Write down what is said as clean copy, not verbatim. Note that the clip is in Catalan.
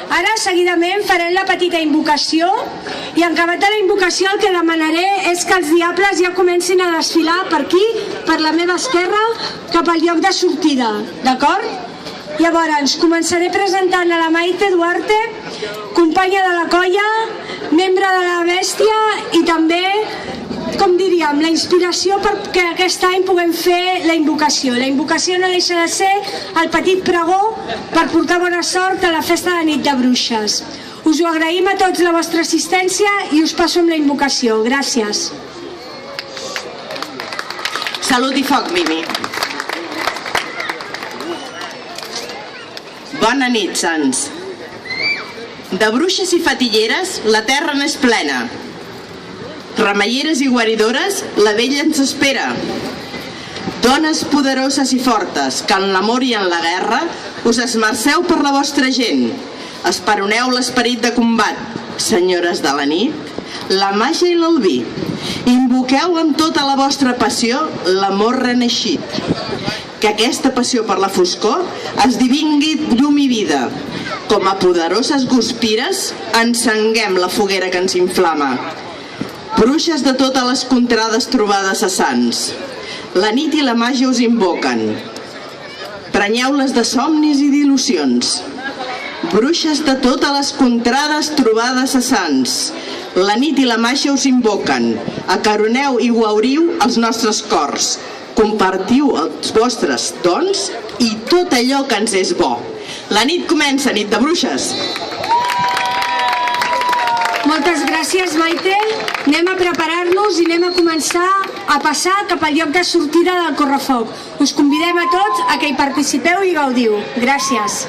Ara, seguidament, farem la petita invocació i en acabat de la invocació el que demanaré és que els diables ja comencin a desfilar per aquí, per la meva esquerra, cap al lloc de sortida, d'acord? Llavors, començaré presentant a la Maite Duarte, companya de la colla, membre de la Bèstia i també, com diríem, la inspiració perquè aquest any puguem fer la invocació. La invocació no deixa de ser el petit pregó per portar bona sort a la festa de nit de bruixes. Us ho agraïm a tots la vostra assistència i us passo amb la invocació. Gràcies. Salut i foc, Mimi. Bona nit, sants. De bruixes i fatilleres la terra n'és plena. Remeieres i guaridores, la vella ens espera. Dones poderoses i fortes, que en l'amor i en la guerra us esmerceu per la vostra gent. Esperoneu l'esperit de combat, senyores de la nit, la màgia i l'albí. Invoqueu amb tota la vostra passió l'amor reneixit. Que aquesta passió per la foscor esdevingui llum i vida. Com a poderoses guspires, encenguem la foguera que ens inflama. Bruixes de totes les contrades trobades a Sants, la nit i la màgia us invoquen. Prenyeu-les de somnis i d'il·lusions. Bruixes de totes les contrades trobades a Sants, la nit i la màgia us invoquen. Acaroneu i guauriu els nostres cors. Compartiu els vostres dons i tot allò que ens és bo. La nit comença, nit de bruixes. Moltes gràcies, Maite. Anem a preparar-nos i anem a començar a passar cap al lloc de sortida del correfoc. Us convidem a tots a que hi participeu i gaudiu. Gràcies.